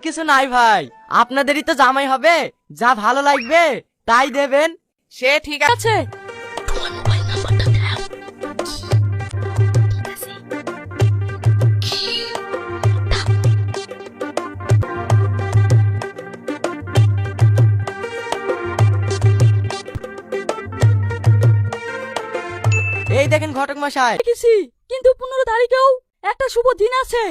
কিছু নাই ভাই, আপনাদেরই তো জামাই হবে, যা ভালো লাগবে তাই দেবেন। সে ঠিক আছে। এই দেখেন ঘটক মশাই, দেখেছি, কিন্তু 15 তারিখেও একটা শুভ দিন আছে।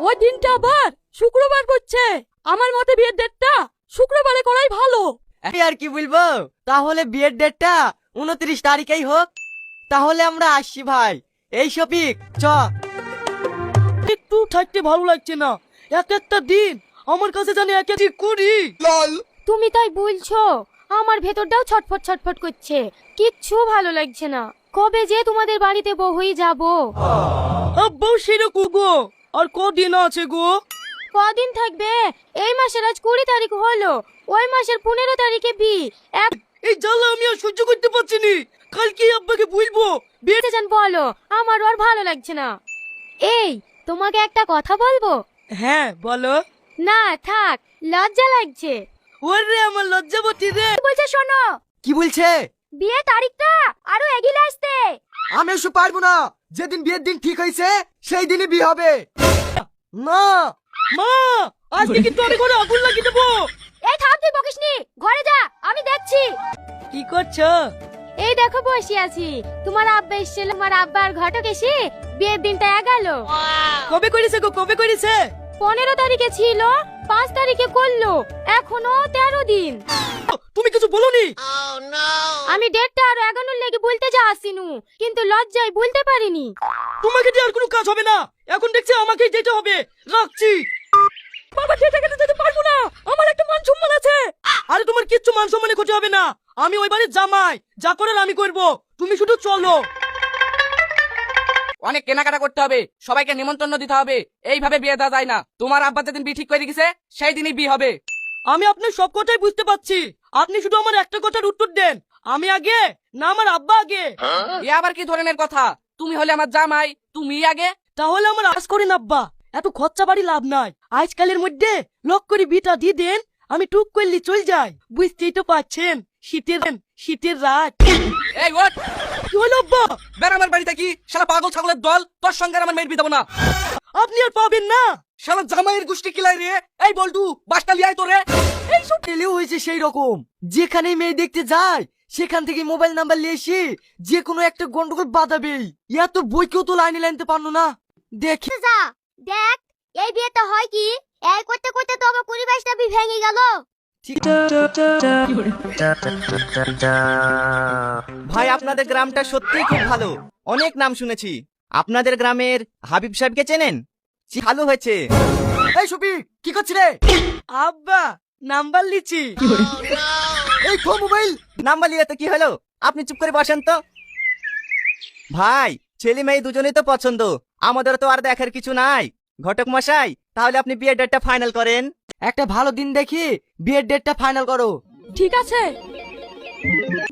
ওই দিনটা আবার শুক্রবার পড়ছে। আমার মতে বিয়ের ডেটটা শুক্রবারে করাই ভালো। এই আর কি বলবো, তাহলে বিয়ের ডেটটা 29 তারিখেই হোক। তাহলে আমরা আসছি ভাই। এই শফিক চ। একটু থাকতে ভালো লাগছে না, এক একটা দিন আমার কাছে জানি এক এক করি। তুমি তাই বলছো, আমার ভেতরটাও ছটফট ছটফট করছে, কিচ্ছু ভালো লাগছে না। কবে যে তোমাদের বাড়িতে বউ হয়ে যাবো। আব্বাও সেরকম গো, আর কদিন আছে গো? কদিন থাকবে? এই মাসের আজ 20 তারিখ হলো, ওই মাসের 15 তারিখে বিয়ে। এই জ্বালা আমি আর সহ্য করতে পারছি না। কালকে আব্বাকে বলবো বিয়েতে যান বলো, আমারও আর ভালো লাগছে না। এই তোমাকে একটা কথা বলবো। হ্যাঁ বলো। না থাক, লজ্জা লাগছে। ওরে আমার লজ্জাবতী রে। কি বলছে শোনো, কি বলছে? বিয়ে তারিখটা আরো এগিয়ে আসতে। আমি এসব পারবো না, যেদিন বিয়ের দিন ঠিক হয়েছে সেই দিনই বিয়ে হবে। না মা, আজকে কিন্তু আমি ঘরে আগুন লাগিয়ে দেবো। এই থাম, তুই বকিসনি, ঘরে যা, আমি দেখছি। কি করছো? এই দেখো বসে আছি, তোমার আব্বা এসেছিল, তোমার আব্বা আর ঘটক এসে বিয়ের দিনটা এগালো। কবে করেছে গো, কবে করেছে? 15 তারিখে ছিল, 5 তারিখে করলো, এখনো 13 দিন। তুমি কিছু বলোনি? আমি ডেটটা আরো এগানোর লেগে বলতে যা আসিনু, কিন্তু লজ্জায় বলতে পারিনি। তোমাকে দিয়ে আর কোনো কাজ হবে না, এখন দেখছি আমাকেই যেতে হবে। রাখছি। বাবা যেতে গেলে যেতে পারবো না, আমার একটা মান সম্মান আছে। আরে তোমার কিচ্ছু মান সম্মানে ক্ষতি হবে না, আমি ওই বাড়ির জামাই, যা করার আমি করব, তুমি শুধু চলো। অনেক কেনাকাটা করতে হবে, সবাইকে নিমন্ত্রণ দিতে হবে, এইভাবে বিয়ে দেওয়া যায় না। তোমার আব্বা যেদিন বিয়ে ঠিক করে রেখেছে সেই দিনই বিয়ে হবে। আমি আপনার সব কথাই বুঝতে পারছি, আপনি শুধু আমার একটা কথার উত্তর দেন, আমি আগে না আমার আব্বা আগে? এ আবার কি ধরনের কথা? তুমি হলে আমার জামাই, তুমি আগে। তাহলে আমার আজ করেন আব্বা, এত খরচা বাড়ি লাভ নাই। আজকালের মধ্যে লক করে বিটা দিয়ে দেন, আমি টুক করলে চল যাই। বুঝতেই তো পাচ্ছেন, শীতের রাত। এই ওঠ, কি হলো আব্বা? বের আমার বাড়িতে কি শালা পাগল ছাগলের দল, তোর সঙ্গে আর আমার মেয়ের বিয়ে দেবো না। আপনি আর পাবেন না। শালা জামাইয়ের গোষ্ঠী কিলাই রে। এই বল্টু, বাসটা লিয়াই তোরে। এইসব টেলেও হয়েছে সেই রকম, যেখানে মেয়ে দেখতে যায় সেখান থেকে মোবাইল নাম্বার নিয়ে এসে যে কোনো একটা গন্ডগোল বাঁধাবেই। এত বইকেও তো লাইনে লাইনতে পারলো না। দেখি যা দেখ, এই বিয়েটা হয় কি, এই করতে করতে তো আমার পরিবেশটা ভেঙে গেল। ভাই আপনাদের গ্রামটা সত্যিই খুব ভালো, অনেক নাম শুনেছি। আপনাদের গ্রামের হাবিব সাহেবকে চেনেন? ভালো হয়েছে। এই শফিক কি করছিস রে? আব্বা নাম্বার লিচি। এই তো মোবাইল নাম্বার নিয়ে তো কি হলো, আপনি চুপ করে বসেন তো। ভাই ছেলে মেয়ে দুজনেই তো পছন্দ, আমাদের তো আর দেখার কিছু নাই। ঘটক মশাই, তাহলে আপনি বিয়ের ডেটটা ফাইনাল করেন। একটা ভালো দিন দেখি বিয়ের ডেটটা ফাইনাল করো। ঠিক আছে,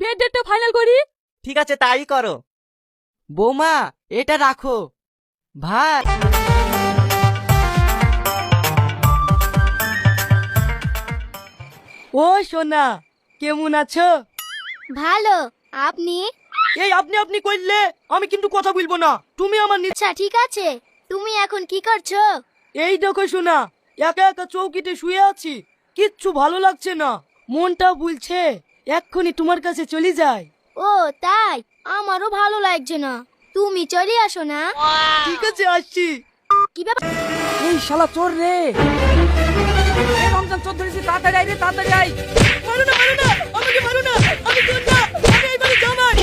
বিয়ের ডেটটা ফাইনাল করি। ঠিক আছে তাই করো। বৌমা এটা রাখো। ভাই ও সোনা, কেমন আছো? ভালো, আপনি? এই আপনি আপনি কইলে আমি কিন্তু কথা বলবো না, তুমি আমার আচ্ছা ঠিক আছে, তুমি এখন কি করছো? এই দেখো শোনা, একা একা চৌকিতে শুয়ে আছি, কিচ্ছু ভালো লাগছে না, মনটা বলছে এক্ষুনি তোমার কাছে চলে যাই। ও তাই, আমারও ভালো লাগছে না, তুমি চলে আসো না। ঠিক আছে আসছি। কি ব্যাপার? এই শালা চোর রে। এই রমজান 14 ধরেছি, তাড়াতাড়ি আয় রে, তাড়াতাড়ি আয়। মারো না, আমাকে মারো না, আমি চোর না, আমি এই বাড়ির জামাই।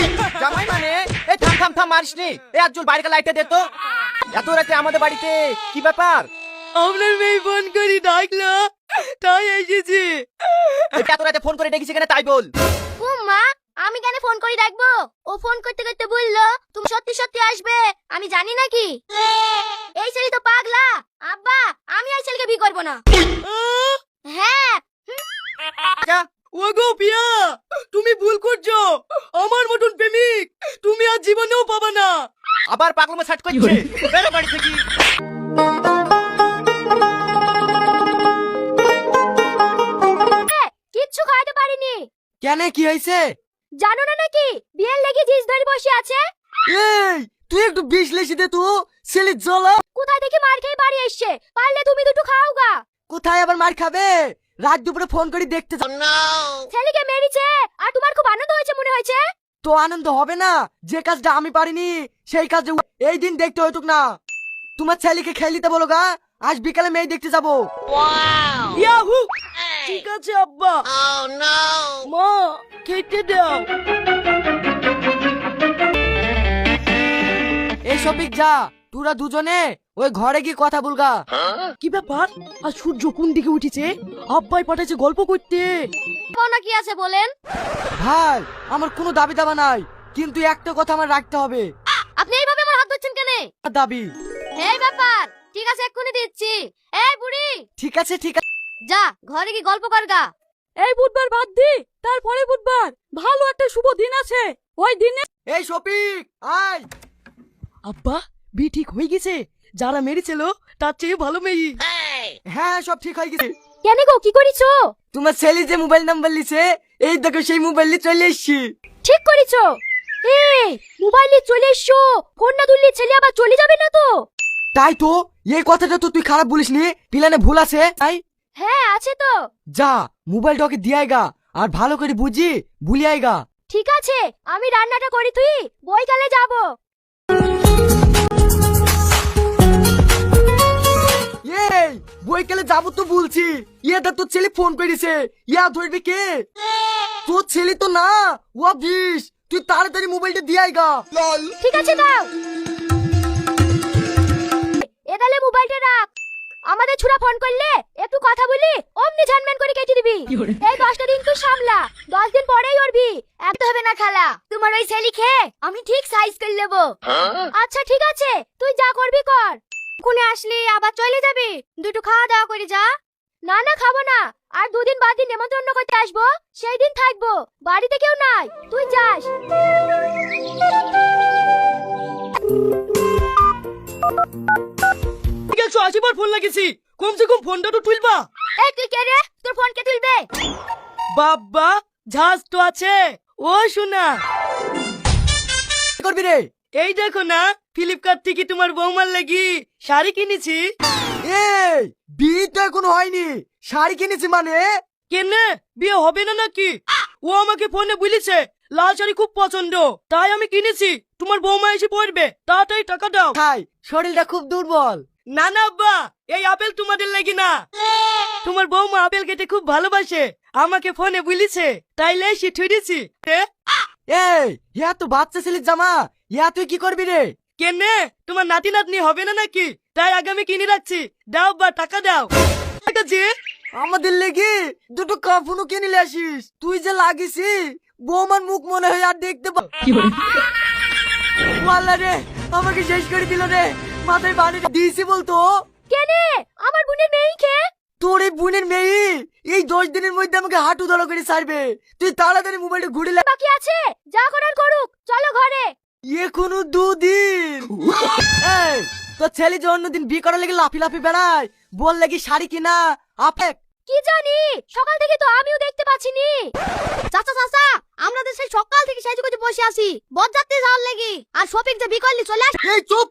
জামাই মানে? এই থাম থাম থাম, মারিসনি। এই আজুল বাইরে লাইটটা দে তো। এত রাতে আমাদের বাড়িতে কি ব্যাপার? আপনার মেয়ে ফোন করি ডাকলো, তাই এসেছি। এত রাতে ফোন করে ডেকেছি কেন তাই বল। ও মা, আমি কেন ফোন করে ডাকবো? ও ফোন করতে করতে বললো তুমি সত্যি সত্যি আসবে, আমি জানি নাকি? এই ছেলে তো পাগলা। আব্বা, আমি এই ছেলেকে বিয়ে করবো না। হ্যাঁ। ওগো পিয়া, তুমি ভুল করছো, আমার মতন প্রেমিক তুমি আর জীবনেও পাবা না। আবার পাগলমে সেট করছে, বেরো বাড়ি থেকে। কেন কি হয়েছে? জানো না নাকি বিয়ের লেগে জিস ধরে বসে আছে? এই তুই একটু বিশ্লেষি দে তো, ছেলে জ্বলা কোথায় থেকে মার খেয়ে বাড়ি এসছে, পারলে তুমি দুটো খাও গা। কোথায় আবার মার খাবে? রাত দুপুরে ফোন করে দেখতে যা। ছেলেকে মেরেছে আর তোমার খুব আনন্দ হয়েছে মনে হয়েছে। তো আনন্দ হবে না? যে কাজটা আমি পারিনি সেই কাজটা এই দিন দেখতে হইতুক না। তোমার ছেলেকে খেলিতে বলো গা, আজ বিকালে মেয়ে দেখতে যাবো। ইয়াহু! ঠিক আছে আব্বা। মা খেতে দাও। এই শফিক যা, তোরা দুজনে ওই ঘরে গিয়ে কথা বলগা। কি ব্যাপার, আর সূর্য কোন দিকে উঠেছে? আব্বাই পাঠাচ্ছে গল্প করতে। কোনা কি আছে বলেন? ভাই আমার কোনো দাবি দাবা নাই, কিন্তু একটা কথা আমার রাখতে হবে। আপনি এইভাবে আমার হাত ধরছেন কেন? দাবি। এই ব্যাপার, ঠিক আছে এক্ষুনি দিচ্ছি। এই বুড়ি, ঠিক আছে ঠিক আছে। যা ঘরে গিয়ে গল্প কর গা। এই বুধবার বাদ দি, তারপরে বুধবার ভালো একটা শুভ দিন আছে, ওই দিনে। এই শফিক আয়। আব্বা বি ঠিক হয়ে গেছে, যারা মেরেছিল তার চেয়ে ভালো মেয়ে। হ্যাঁ সব ঠিক হয়ে গেছে। কেন গো, কি করিছো? তোমার ছেলে যে মোবাইল নাম্বার লিছে, এই দেখো সেই মোবাইল নিয়ে চলে এসছি। ঠিক করিছো। এই মোবাইলে চলে এসো, ফোন না ধরলে ছেলে আবার চলে যাবে না তো? তাই তো, এই কথাটা তো তুই খারাপ বলিসনি, প্ল্যানে ভুল আছে। তাই হ্যাঁ আছে তো। যা মোবাইলটা ওকে দিয়াইগা আর ভালো করে বুঝি ভুলিয়াইগা। ঠিক আছে, আমি রান্নাটা করি, তুই বইকালে যাবো। এই বইকালে যাবো তো বলছি, এটা তোর ছেলে ফোন করেছে, ইয়া ধরবে কে? তোর ছেলে তো না, ও বিষ। তুই তাড়াতাড়ি মোবাইলটা দিয়াইগা। ঠিক আছে দাও। এদালে মোবাইলটা রাখ। আমাদের ছুরা ফোন করলে একটু কথা বলি, অমনি ঝানম্যান করে কেটে দিবি। এই 10টা দিন তুই সামলা, 10 দিন পরেই উড়বি। এত হবে না খালা, তোমার ওই ছেলে খেয়ে আমি ঠিক সাইজ করে নেবো। আচ্ছা ঠিক আছে, তুই যা করবি কর। কোনে আসলি আবার চলে যাবি, দুটো খাওয়া দাওয়া করে যা। না না খাবো না, আর 2 দিন বাদ দিন নেমন্তন্ন করতে আসবো, সেই দিন থাকবো, বাড়িতে কেউ নাই, তুই যাস। ঠিক আছে, 80 বার ফোন লাগিয়েছি, কমসে কম ফোনটা তো তুলবা। এই তুই কে রে, তোর ফোন কে তুলবে? বাবা ঝাঁজ তো আছে। ও শোনা, কি করবি রে? এই দেখো না, ফ্লিপকার্ট থেকে তোমার বৌমার লাগি শাড়ি কিনেছি। এই বিয়ে তো এখনো হয়নি, শাড়ি কিনেছি মানে? কেনে বিয়ে হবে না নাকি? ও আমাকে ফোনে বলেছে লাল শাড়ি খুব পছন্দ, তাই আমি কিনেছি, তোমার বৌমা এসে পড়বে, তাড়াতাড়ি টাকা দাও। খাই, শরীরটা খুব দুর্বল। না না আব্বা, এই আপেল তোমাদের লাগি না, তোমার বৌমা আপেল খেতে খুব ভালোবাসে, আমাকে ফোনে বলেছে, তাই এসে ঠুরেছি। এই ইয়া তো বাচ্চা ছেলের জামা, ইয়া তুই কি করবি রে? কেনে তোমার নাতি নাতনি হবে না নাকি, তাই আগামী কিনে রাখছি, দাও বা টাকা দাও। টাকা যে আমাদের লেগে দুটো কাফুনও কিনে আসিস, তুই যে লাগিসি বৌমার মুখ মনে হয় আর দেখতে পা। আল্লাহ রে, আমাকে শেষ করে দিল রে, মাথায় বাড়ি দিয়েছি বলতো। কেনে আমার বোনের মেয়ে খে? তোর এই বোনের মেয়ে এই 10 দিনের মধ্যে আমাকে হাঁটু ধরা করে ছাড়বে, তুই তাড়াতাড়ি মোবাইলটা ঘুরে লে। বাকি আছে, যা করার করুক, চলো ঘরে। এখনো 2 দিন। এই তোর ছেলে যে অন্যদিন বিয়ে করার লেগে লাফি লাফি বেড়ায়, বল লাগি শাড়ি কিনা আপেক। কি জানি, সকাল থেকে তো আমিও দেখতে পাচ্ছিনি। চাচা চাচা, আমরা তো সেই সকাল থেকে সাইজ করে বসে আছি বরযাত্রী যাওয়ার লাগি, আর শপিং যে বিকালে চলে আস। এই চুপ,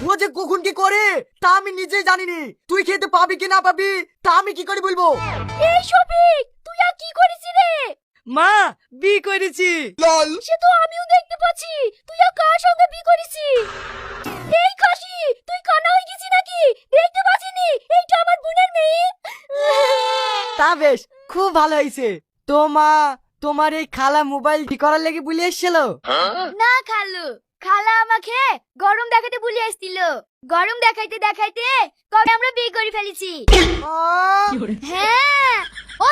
ও যে কখন কি করে তা আমি নিজেই জানিনি, তুই খেতে পাবি কি না পাবি তা আমি কি করে বলবো? এই শপিং, তুই আর কি করিস রে? মা বিয়ে করেছি। সে তো আমিও দেখতে পাচ্ছি, তুই আর কার সঙ্গে বি করিসি? এই খাসি, তুই কানা হয়ে গেছিস নাকি? দেখতে পাচ্ছিনি, এইটা আমার বোনের মেয়ে। তা বেশ, খুব ভালো হয়েছে। তোমার এই খালা মোবাইল ঠিক করার লেগে বলে এসেছিল? না খালু, খালা আমাকে গরম দেখাতে বলে আসছিল, গরম দেখাইতে দেখাইতে কবে আমরা বিয়ে করে ফেলেছি। আহ! হ্যাঁ ও